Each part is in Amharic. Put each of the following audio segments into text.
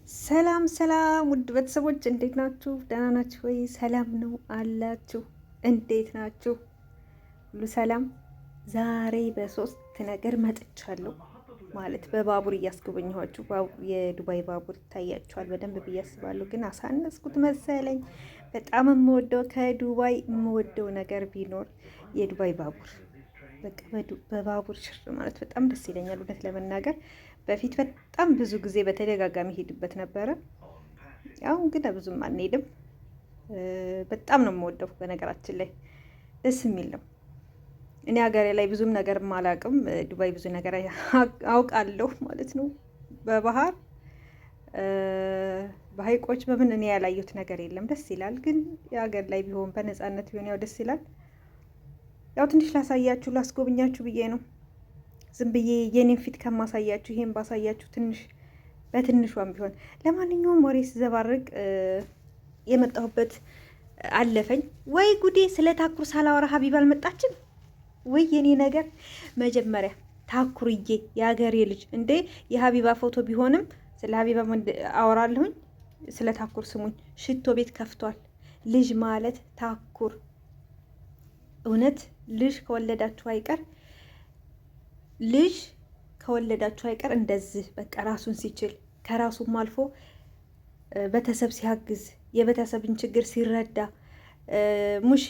ሰላም ሰላም ውድ ቤተሰቦች እንዴት ናችሁ? ደህና ናችሁ ወይ? ሰላም ነው አላችሁ? እንዴት ናችሁ? ሁሉ ሰላም? ዛሬ በሶስት ነገር መጥቻለሁ። ማለት በባቡር እያስጎበኘኋችሁ የዱባይ ባቡር ይታያችኋል በደንብ ብዬ አስባለሁ፣ ግን አሳነስኩት መሰለኝ። በጣም የምወደው ከዱባይ የምወደው ነገር ቢኖር የዱባይ ባቡር፣ በቃ በባቡር ሽር ማለት በጣም ደስ ይለኛል እውነት ለመናገር። በፊት በጣም ብዙ ጊዜ በተደጋጋሚ ሄድበት ነበረ። አሁን ግን ብዙም አንሄድም። በጣም ነው የምወደው። በነገራችን ላይ ደስ የሚል ነው። እኔ ሀገሬ ላይ ብዙም ነገር አላውቅም። ዱባይ ብዙ ነገር አውቃለሁ ማለት ነው። በባህር በሀይቆች በምን እኔ ያላየሁት ነገር የለም። ደስ ይላል። ግን የሀገር ላይ ቢሆን በነፃነት ቢሆን ያው ደስ ይላል። ያው ትንሽ ላሳያችሁ ላስጎብኛችሁ ብዬ ነው። ዝም ብዬ የኔን ፊት ከማሳያችሁ ይሄን ባሳያችሁ ትንሽ በትንሿም ቢሆን። ለማንኛውም ወሬ ስዘባርቅ የመጣሁበት አለፈኝ። ወይ ጉዴ! ስለ ታኩር ሳላወራ ሀቢባ አልመጣችም ወይ? የኔ ነገር መጀመሪያ ታኩርዬ የሀገሬ ልጅ እንዴ! የሀቢባ ፎቶ ቢሆንም ስለ ሀቢባ አወራለሁኝ። ስለ ታኩር ስሙኝ። ሽቶ ቤት ከፍቷል። ልጅ ማለት ታኩር። እውነት ልጅ ከወለዳችሁ አይቀር እንደዚህ በቃ ራሱን ሲችል ከራሱም አልፎ ቤተሰብ ሲያግዝ የቤተሰብን ችግር ሲረዳ ሙሺ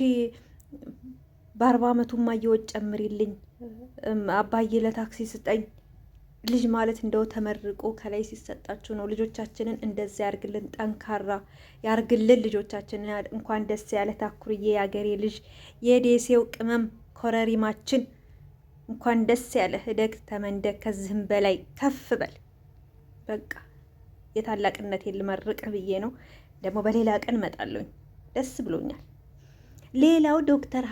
በ40 ዓመቱማ እየወጭ ጨምሪልኝ አባዬ ለታክሲ ስጠኝ። ልጅ ማለት እንደው ተመርቆ ከላይ ሲሰጣችሁ ነው። ልጆቻችንን እንደዚህ ያርግልን፣ ጠንካራ ያርግልን ልጆቻችንን። እንኳን ደስ ያለ ታኩርዬ የአገሬ ልጅ የደሴው ቅመም ኮረሪማችን፣ እንኳን ደስ ያለ እደግ ተመንደግ፣ ከዚህም በላይ ከፍ በል። በቃ የታላቅነት ልመርቅ ብዬ ነው። ደግሞ በሌላ ቀን እመጣለሁኝ። ደስ ብሎኛል። ሌላው ዶክተር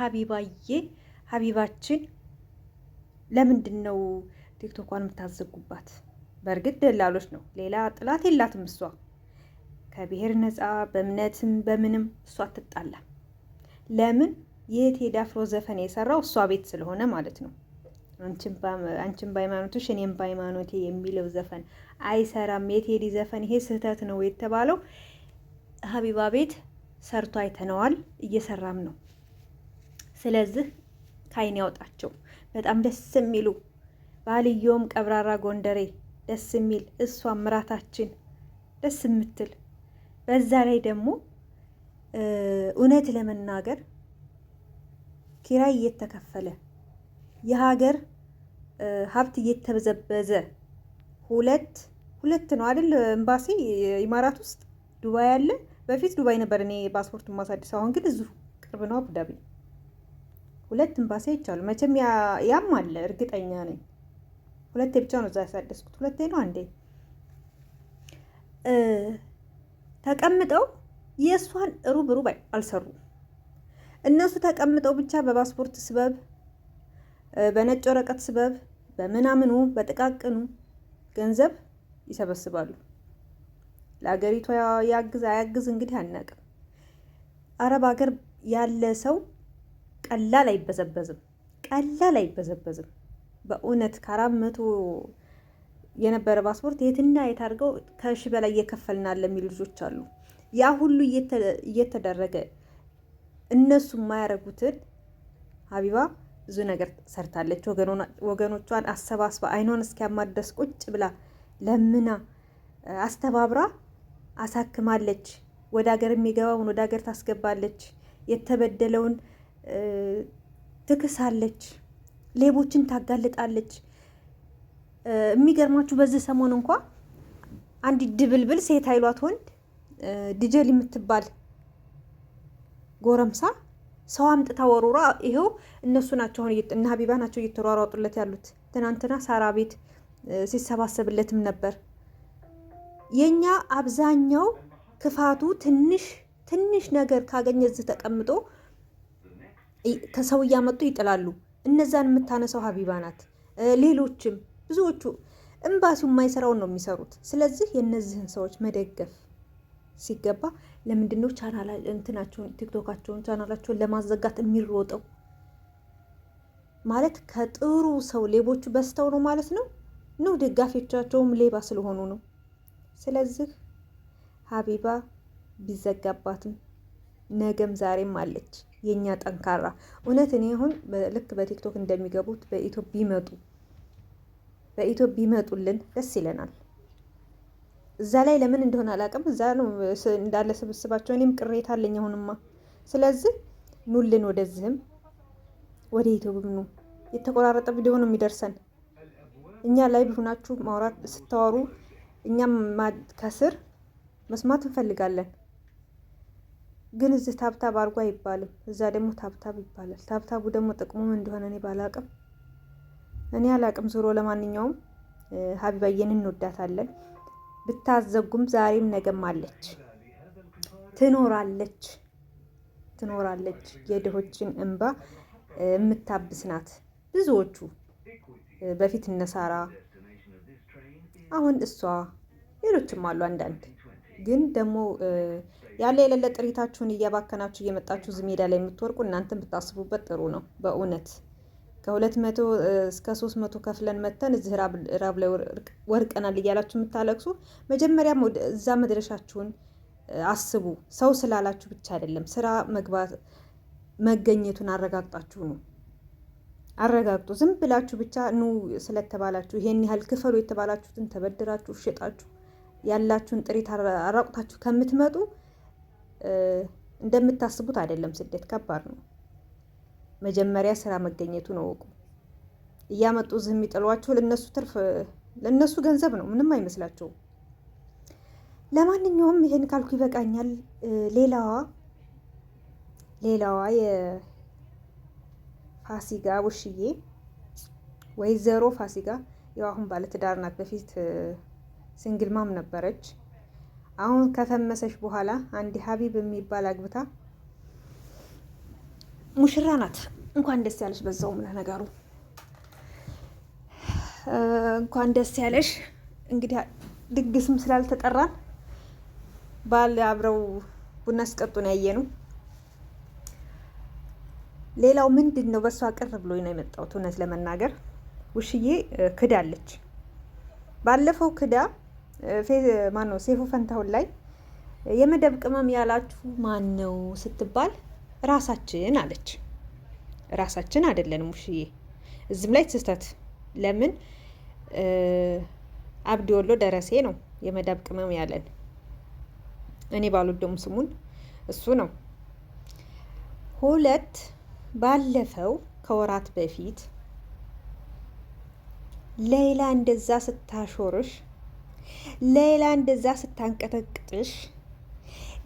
ሀቢባችን ለምንድን ነው ቲክቶኳን የምታዘጉባት? በእርግጥ ደላሎች ነው፣ ሌላ ጥላት የላትም እሷ። ከብሔር ነፃ በእምነትም በምንም እሷ አትጣላ። ለምን? የቴዲ አፍሮ ዘፈን የሰራው እሷ ቤት ስለሆነ ማለት ነው። አንቺም በሃይማኖትሽ እኔም በሃይማኖቴ የሚለው ዘፈን አይሰራም። የቴዲ ዘፈን ይሄ ስህተት ነው የተባለው ሀቢባ ቤት ሰርቶ አይተነዋል፣ እየሰራም ነው። ስለዚህ ከአይን ያውጣቸው። በጣም ደስ የሚሉ ባልየውም ቀብራራ ጎንደሬ ደስ የሚል፣ እሷም ምራታችን ደስ የምትል። በዛ ላይ ደግሞ እውነት ለመናገር ኪራይ እየተከፈለ የሀገር ሀብት እየተበዘበዘ ሁለት ነው አይደል? ኤምባሲ ኢማራት ውስጥ ዱባይ አለ። በፊት ዱባይ ነበር እኔ ፓስፖርት ማሳደስ። አሁን ግን እዚሁ ቅርብ ነው አቡዳቢ። 2 ኤምባሲ አይቻሉ። መቼም ያም አለ እርግጠኛ ነኝ። 2 ብቻ ነው እዛ ያሳደስኩት። 2 ነው አንዴ ተቀምጠው የእሷን ሩብ አልሰሩ። እነሱ ተቀምጠው ብቻ በፓስፖርት ስበብ፣ በነጭ ወረቀት ስበብ፣ በምናምኑ በጥቃቅኑ ገንዘብ ይሰበስባሉ። ለሀገሪቷ ያግዝ አያግዝ እንግዲህ አናውቅም። አረብ ሀገር ያለ ሰው ቀላል አይበዘበዝም። በእውነት ከ400 የነበረ ፓስፖርት የትና የታርገው ከ1000 በላይ እየከፈልናል የሚሉ ልጆች አሉ። ያ ሁሉ እየተደረገ እነሱ የማያረጉትን ሀቢባ ብዙ ነገር ሰርታለች። ወገኖቿን አሰባስባ አይኗን እስኪያማደስ ቁጭ ብላ ለምና አስተባብራ አሳክማለች። ወደ ሀገር የሚገባውን ወደ ሀገር ታስገባለች። የተበደለውን ትክሳለች። ሌቦችን ታጋልጣለች። የሚገርማችሁ በዚህ ሰሞን እንኳ አንድ ድብልብል ሴት አይሏት ወንድ ድጀል የምትባል ጎረምሳ ሰው አምጥታ ወሮራ፣ ይሄው እነሱ ናቸው አሁን እና ሀቢባ ናቸው እየተሯሯጡለት ያሉት። ትናንትና ሳራ ቤት ሲሰባሰብለትም ነበር። የኛ አብዛኛው ክፋቱ ትንሽ ነገር ካገኘ እዚህ ተቀምጦ ከሰው እያመጡ ይጥላሉ። እነዛን የምታነሳው ሀቢባ ናት። ሌሎችም ብዙዎቹ ኤምባሲው የማይሰራውን ነው የሚሰሩት። ስለዚህ የእነዚህን ሰዎች መደገፍ ሲገባ ለምንድን ነው እንትናቸውን ቲክቶካቸውን ቻናላቸውን ለማዘጋት የሚሮጠው? ማለት ከጥሩ ሰው ሌቦቹ በስተው ነው ማለት ነው። ደጋፊዎቻቸውም ሌባ ስለሆኑ ነው። ስለዚህ ሀቢባ ቢዘጋባትም ነገም ዛሬም አለች የኛ ጠንካራ። እውነት እኔ አሁን ልክ በቲክቶክ እንደሚገቡት በኢትዮጵያ ቢመጡልን ደስ ይለናል። እዛ ላይ ለምን እንደሆነ አላውቅም፣ እዛ ነው እንዳለ ስብስባቸው። እኔም ቅሬታ አለኝ አሁንማ። ስለዚህ ኑልን፣ ወደዚህም ወደ ዩቲዩብም ኑ። የተቆራረጠ ቪዲዮ ነው የሚደርሰን። እኛ ላይ ሆናችሁ ማውራት ስታወሩ እኛም ከስር መስማት እንፈልጋለን። ግን እዚህ ታብታብ አድርጎ አይባልም፣ እዛ ደግሞ ታብታብ ይባላል። ታብታቡ ደግሞ ጥቅሙ ምን እንደሆነ እኔ አላቅም። ዞሮ ለማንኛውም ሀቢባዬን እንወዳታለን። ብታዘጉም ዛሬም ነገም አለች፣ ትኖራለች። የድሆችን እንባ የምታብስ ናት። ብዙዎቹ በፊት እነሳራ፣ አሁን እሷ፣ ሌሎችም አሉ አንዳንድ። ግን ደግሞ ያለ የሌለ ጥሪታችሁን እያባከናችሁ እየመጣችሁ እዚህ ሜዳ ላይ የምትወርቁ እናንተን ብታስቡበት ጥሩ ነው። በእውነት ከ200 እስከ 300 ከፍለን መተን እዚህ ራብ ላይ ወርቀናል እያላችሁ የምታለቅሱ መጀመሪያም እዛ መድረሻችሁን አስቡ። ሰው ስላላችሁ ብቻ አይደለም፣ ስራ መገኘቱን አረጋግጣችሁ ነው። አረጋግጡ። ዝም ብላችሁ ብቻ ኑ ስለተባላችሁ ይሄን ያህል ክፈሉ የተባላችሁትን ተበድራችሁ ሽጣችሁ ያላችሁን ጥሪት አራቁታችሁ ከምትመጡ እንደምታስቡት አይደለም። ስደት ከባድ ነው። መጀመሪያ ስራ መገኘቱን እወቁ። እያመጡ እዚህ የሚጥሏችሁ ለነሱ ገንዘብ ነው፣ ምንም አይመስላቸውም። ለማንኛውም ይሄን ካልኩ ይበቃኛል። ሌላዋ የፋሲካ ውሽዬ ወይዘሮ ፋሲካ ያው አሁን ባለትዳር ናት። በፊት ሲንግል ማም ነበረች። አሁን ከፈመሰች በኋላ አንድ ሀቢብ የሚባል አግብታ ሙሽራ ናት። እንኳን ደስ ያለሽ። በዛውም ለነገሩ እንኳን ደስ ያለሽ። እንግዲህ ድግስም ስላልተጠራን ባል አብረው ቡና ሲጠጡን ያየነው። ሌላው ምንድን ነው? በሷ ቅር ብሎኝ ነው የመጣሁት። እውነት ለመናገር ውሽዬ ክዳለች። ባለፈው ክዳ ማነው ሴፉ ፈንታሁን ላይ የመደብ ቅመም ያላችሁ ማን ነው ስትባል ራሳችን አለች። ራሳችን አይደለንም ውሽዬ። እዚህም ላይ ስህተት። ለምን አብዲ ወሎ ደረሴ ነው የመደብ ቅመም ያለን። እኔ ባልወደውም ስሙን እሱ ነው። ሁለት ባለፈው ከወራት በፊት ሌላ እንደዛ ስታሾርሽ፣ ሌላ እንደዛ ስታንቀጠቅጥሽ፣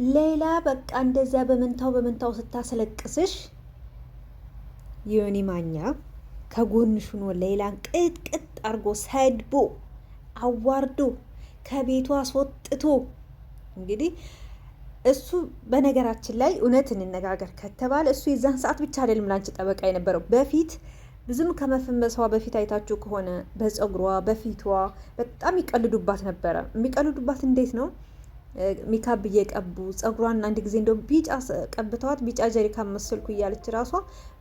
ሌላ በቃ እንደዛ በመንታው ስታስለቅስሽ ዮኒ ማኛ ከጎንሽ ሆኖ ሌላን ቅጥቅጥ አርጎ ሰድቦ አዋርዶ ከቤቱ አስወጥቶ እንግዲህ እሱ በነገራችን ላይ እውነት እንነጋገር ከተባለ እሱ የዛን ሰዓት ብቻ አይደለም ላንቺ ጠበቃ የነበረው። በፊት ብዙም ከመፈመሷ በፊት አይታችሁ ከሆነ በፀጉሯ በፊቷ በጣም ይቀልዱባት ነበረ። የሚቀልዱባት እንዴት ነው? ሜካፕ እየቀቡ ፀጉሯን አንድ ጊዜ እንደው ቢጫ ቀብተዋት ቢጫ ጀሪካን መሰልኩ እያለች ራሷ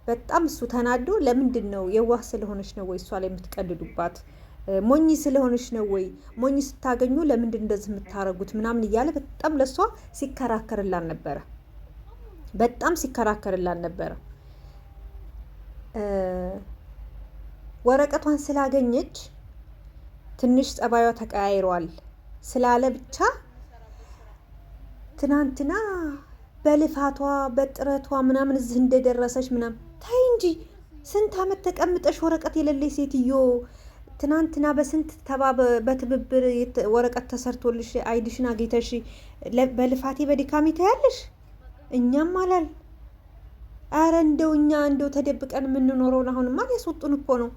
በጣም እሱ ተናዶ ለምንድን ነው የዋህ ስለሆነች ነው ወይ እሷ ላይ የምትቀልዱባት? ሞኝ ስለሆነች ነው ወይ? ሞኝ ስታገኙ ለምንድን እንደዚህ የምታረጉት? ምናምን እያለ በጣም ለሷ ሲከራከርላን ነበረ። በጣም ሲከራከርላን ነበረ። ወረቀቷን ስላገኘች ትንሽ ጸባዩ ተቀያይሯል ስላለ ብቻ ትናንትና በልፋቷ በጥረቷ ምናምን እዚህ እንደደረሰች ምናምን ታይ እንጂ ስንት አመት ተቀምጠሽ ወረቀት የሌለሽ ሴትዮ ትናንትና በስንት በትብብር ወረቀት ተሰርቶልሽ አይዲሽን አግኝተሽ በልፋቴ በድካሜ ታያለሽ። እኛም አላል። አረ እኛ ተደብቀን የምንኖረውን አሁንማ ያስወጡን እኮ ነው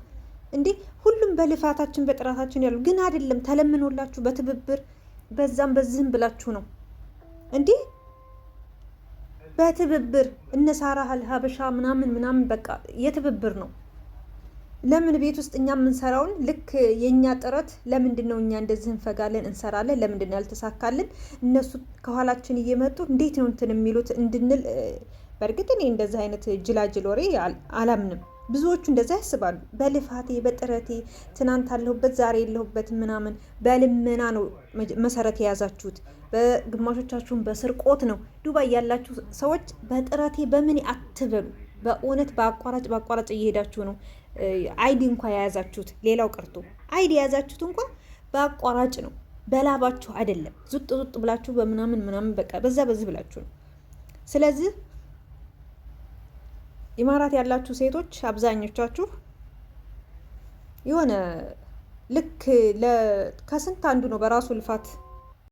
እንዴ! ሁሉም በልፋታችን በጥራታችን ያሉ ግን አይደለም ተለምኖላችሁ በትብብር በዛም በዚህም ብላችሁ ነው እንዴ! በትብብር እነሳራ ሀበሻ ምናምን በቃ የትብብር ነው። ለምን ቤት ውስጥ እኛ የምንሰራውን ልክ የኛ ጥረት ለምንድን ነው እኛ እንደዚህ እንፈጋለን እንሰራለን? ለምንድን ነው ያልተሳካልን? እነሱ ከኋላችን እየመጡ እንዴት ነው እንትን የሚሉት እንድንል። በእርግጥ እኔ እንደዚህ አይነት ጅላጅል ወሬ አላምንም። ብዙዎቹ እንደዛ ያስባሉ። በልፋቴ በጥረቴ ትናንት አለሁበት ዛሬ የለሁበት ምናምን በልመና ነው መሰረት የያዛችሁት። በግማሾቻችሁን በስርቆት ነው። ዱባይ ያላችሁ ሰዎች በጥረቴ በምን አትበሉ። በእውነት በአቋራጭ እየሄዳችሁ ነው። አይዲ እንኳ የያዛችሁት ሌላው ቀርቶ አይዲ የያዛችሁት እንኳ በአቋራጭ ነው፣ በላባችሁ አይደለም። ዙጥ ብላችሁ በምናምን በቃ በዚህ ብላችሁ ነው። ስለዚህ ኢማራት ያላችሁ ሴቶች አብዛኞቻችሁ የሆነ ልክ ከስንት አንዱ ነው በራሱ ልፋት